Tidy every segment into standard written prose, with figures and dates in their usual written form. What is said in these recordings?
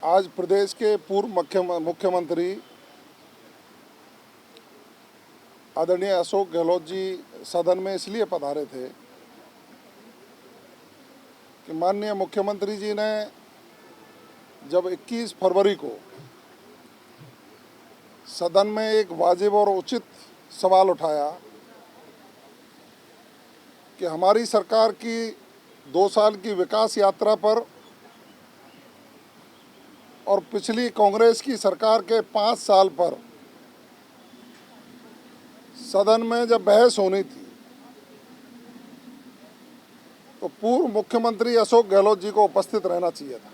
आज प्रदेश के पूर्व मुख्यमंत्री आदरणीय अशोक गहलोत जी सदन में इसलिए पधारे थे कि माननीय मुख्यमंत्री जी ने जब 21 फरवरी को सदन में एक वाजिब और उचित सवाल उठाया कि हमारी सरकार की 2 साल की विकास यात्रा पर और पिछली कांग्रेस की सरकार के 5 साल पर सदन में जब बहस होनी थी तो पूर्व मुख्यमंत्री अशोक गहलोत जी को उपस्थित रहना चाहिए था।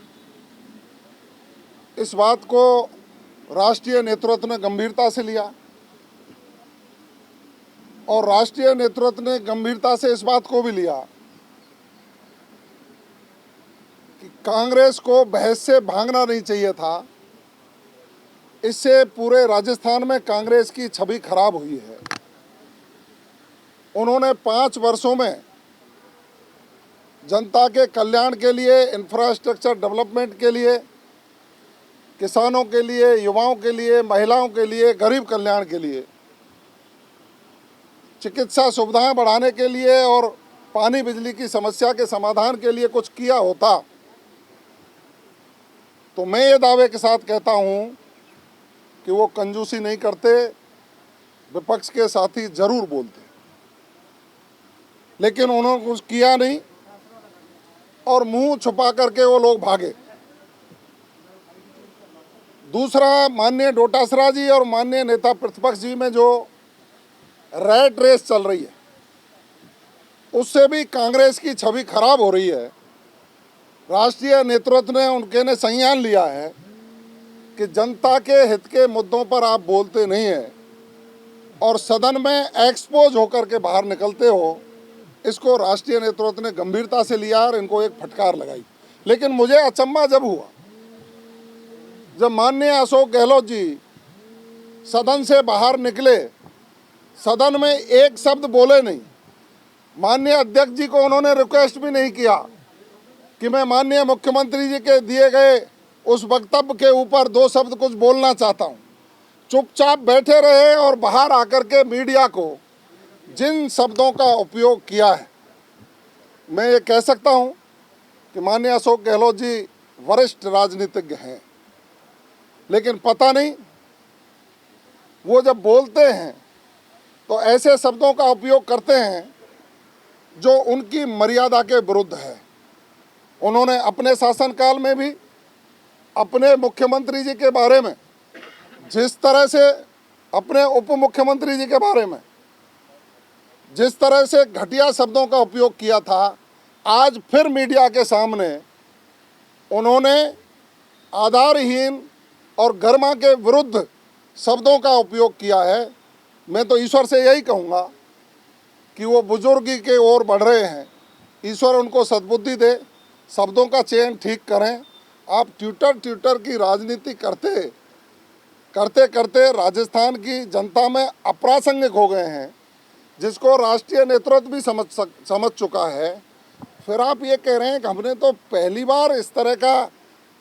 इस बात को राष्ट्रीय नेतृत्व ने गंभीरता से लिया और राष्ट्रीय नेतृत्व ने गंभीरता से इस बात को भी लिया कि कांग्रेस को बहस से भागना नहीं चाहिए था। इससे पूरे राजस्थान में कांग्रेस की छवि खराब हुई है। उन्होंने 5 वर्षों में जनता के कल्याण के लिए, इंफ्रास्ट्रक्चर डेवलपमेंट के लिए, किसानों के लिए, युवाओं के लिए, महिलाओं के लिए, गरीब कल्याण के लिए, चिकित्सा सुविधाएं बढ़ाने के लिए और पानी बिजली की समस्या के समाधान के लिए कुछ किया होता तो मैं ये दावे के साथ कहता हूं कि वो कंजूसी नहीं करते, विपक्ष के साथी जरूर बोलते, लेकिन उन्होंने कुछ किया नहीं और मुंह छुपा करके वो लोग भागे। दूसरा, माननीय डोटासरा जी और माननीय नेता प्रतिपक्ष जी में जो रैट रेस चल रही है उससे भी कांग्रेस की छवि खराब हो रही है। राष्ट्रीय नेतृत्व ने उनके ने संज्ञान लिया है कि जनता के हित के मुद्दों पर आप बोलते नहीं हैं और सदन में एक्सपोज होकर के बाहर निकलते हो। इसको राष्ट्रीय नेतृत्व ने गंभीरता से लिया और इनको एक फटकार लगाई। लेकिन मुझे अचंभा जब हुआ जब माननीय अशोक गहलोत जी सदन से बाहर निकले, सदन में एक शब्द बोले नहीं। माननीय अध्यक्ष जी को उन्होंने रिक्वेस्ट भी नहीं किया कि मैं माननीय मुख्यमंत्री जी के दिए गए उस वक्तव्य के ऊपर 2 शब्द कुछ बोलना चाहता हूं। चुपचाप बैठे रहे और बाहर आकर के मीडिया को जिन शब्दों का उपयोग किया है, मैं ये कह सकता हूं कि माननीय अशोक गहलोत जी वरिष्ठ राजनीतिज्ञ हैं, लेकिन पता नहीं वो जब बोलते हैं तो ऐसे शब्दों का उपयोग करते हैं जो उनकी मर्यादा के विरुद्ध है। उन्होंने अपने शासनकाल में भी अपने मुख्यमंत्री जी के बारे में जिस तरह से, अपने उप मुख्यमंत्री जी के बारे में जिस तरह से घटिया शब्दों का उपयोग किया था, आज फिर मीडिया के सामने उन्होंने आधारहीन और गरिमा के विरुद्ध शब्दों का उपयोग किया है। मैं तो ईश्वर से यही कहूँगा कि वो बुजुर्गी के ओर बढ़ रहे हैं। ईश्वर उनको सद्बुद्धि दे, शब्दों का चयन ठीक करें। आप ट्विटर की राजनीति करते करते राजस्थान की जनता में अप्रासंगिक हो गए हैं, जिसको राष्ट्रीय नेतृत्व भी समझ चुका है। फिर आप ये कह रहे हैं कि हमने तो पहली बार इस तरह का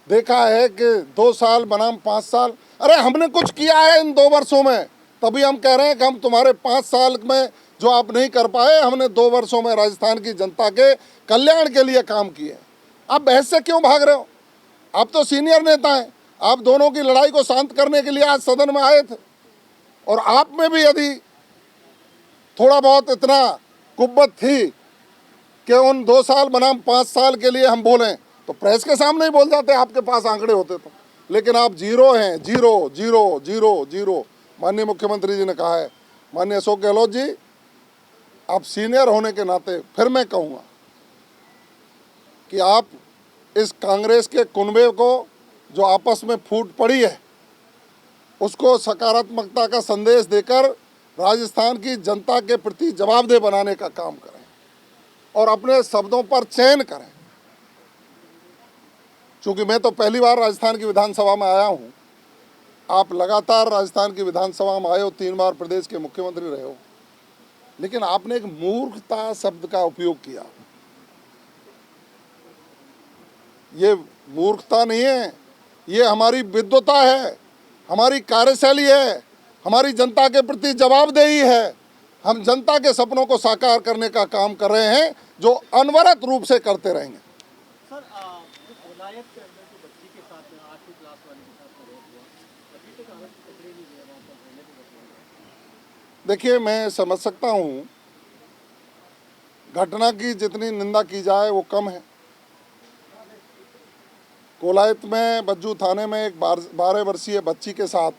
देखा है कि 2 साल बनाम 5 साल। अरे हमने कुछ किया है इन 2 वर्षों में, तभी हम कह रहे हैं कि हम तुम्हारे 5 साल में जो आप नहीं कर पाए, हमने 2 वर्षों में राजस्थान की जनता के कल्याण के लिए काम किए। आप बहस से क्यों भाग रहे हो? आप तो सीनियर नेता हैं, आप दोनों की लड़ाई को शांत करने के लिए आज सदन में आए थे और आप में भी यदि थोड़ा बहुत इतना कुव्वत थी कि उन 2 साल बनाम 5 साल के लिए हम बोलें तो प्रेस के सामने ही बोल जाते, आपके पास आंकड़े होते तो। लेकिन आप जीरो हैं, जीरो जीरो जीरो जीरो। माननीय मुख्यमंत्री जी ने कहा है। माननीय अशोक गहलोत जी, आप सीनियर होने के नाते फिर मैं कहूँगा कि आप इस कांग्रेस के कुनबे को जो आपस में फूट पड़ी है उसको सकारात्मकता का संदेश देकर राजस्थान की जनता के प्रति जवाबदेह बनाने का काम करें और अपने शब्दों पर चयन करें। चूँकि मैं तो पहली बार राजस्थान की विधानसभा में आया हूँ, आप लगातार राजस्थान की विधानसभा में आए हो, 3 बार प्रदेश के मुख्यमंत्री रहे हो, लेकिन आपने एक मूर्खता शब्द का उपयोग किया। ये मूर्खता नहीं है, ये हमारी विद्वता है, हमारी कार्यशैली है, हमारी जनता के प्रति जवाबदेही है। हम जनता के सपनों को साकार करने का काम कर रहे हैं, जो अनवरत रूप से करते रहेंगे। सर जो कोलायत के अंदर जो बच्ची के साथ 8वीं क्लास वाले के साथ रेप हुआ, अभी तक आरोपी पकड़े नहीं गए, वहाँ पर रहने को बचा। देखिए, मैं समझ सकता हूँ, घटना की जितनी निंदा की जाए वो कम है। कोलायत में बज्जू थाने में एक 12 वर्षीय बच्ची के साथ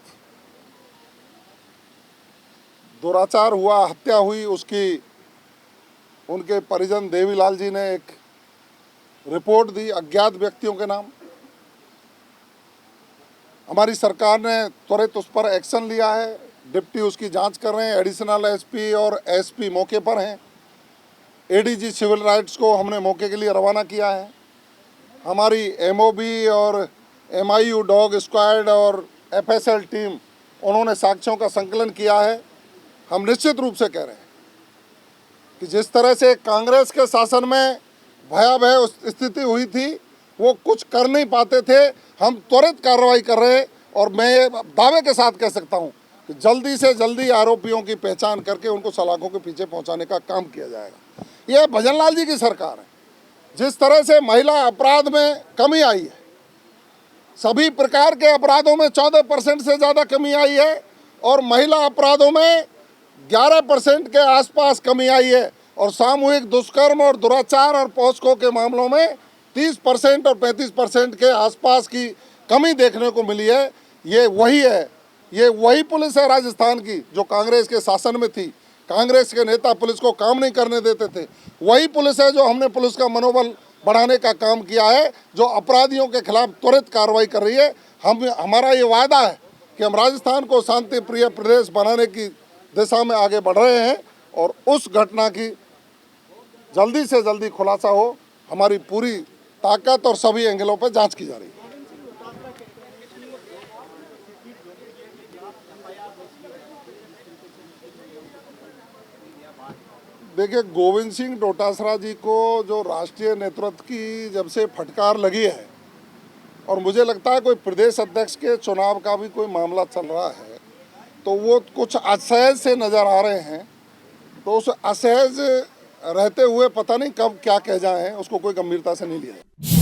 दुराचार हुआ, हत्या हुई। उसकी उनके परिजन देवीलाल जी ने एक रिपोर्ट दी अज्ञात व्यक्तियों के नाम। हमारी सरकार ने त्वरित उस पर एक्शन लिया है। डिप्टी उसकी जांच कर रहे हैं, एडिशनल एसपी और एसपी मौके पर हैं। एडीजी सिविल राइट्स को हमने मौके के लिए रवाना किया है। हमारी एमओबी और एमआईयू डॉग स्क्वाड और एफएसएल टीम, उन्होंने साक्ष्यों का संकलन किया है। हम निश्चित रूप से कह रहे हैं कि जिस तरह से कांग्रेस के शासन में भयावह स्थिति हुई थी, वो कुछ कर नहीं पाते थे, हम त्वरित कार्रवाई कर रहे हैं। और मैं ये दावे के साथ कह सकता हूं कि जल्दी से जल्दी आरोपियों की पहचान करके उनको सलाखों के पीछे पहुंचाने का काम किया जाएगा। ये भजनलाल जी की सरकार है। जिस तरह से महिला अपराध में कमी आई है, सभी प्रकार के अपराधों में 14% से ज़्यादा कमी आई है, और महिला अपराधों में 11% के आसपास कमी आई है, और सामूहिक दुष्कर्म और दुराचार और पॉस्को के मामलों में 30% और 35% के आसपास की कमी देखने को मिली है। ये वही है, ये वही पुलिस है राजस्थान की जो कांग्रेस के शासन में थी। कांग्रेस के नेता पुलिस को काम नहीं करने देते थे। वही पुलिस है जो हमने पुलिस का मनोबल बढ़ाने का काम किया है, जो अपराधियों के खिलाफ त्वरित कार्रवाई कर रही है। हमारा ये वादा है कि हम राजस्थान को शांति प्रिय प्रदेश बनाने की दिशा में आगे बढ़ रहे हैं, और उस घटना की जल्दी से जल्दी खुलासा हो, हमारी पूरी ताकत और सभी एंगलों पर जांच की जा रही है। देखिए, गोविंद सिंह डोटासरा जी को जो राष्ट्रीय नेतृत्व की जब से फटकार लगी है, और मुझे लगता है कोई प्रदेश अध्यक्ष के चुनाव का भी कोई मामला चल रहा है, तो वो कुछ असहज से नज़र आ रहे हैं। तो उस असहज रहते हुए पता नहीं कब क्या कह जाए, उसको कोई गंभीरता से नहीं लिया।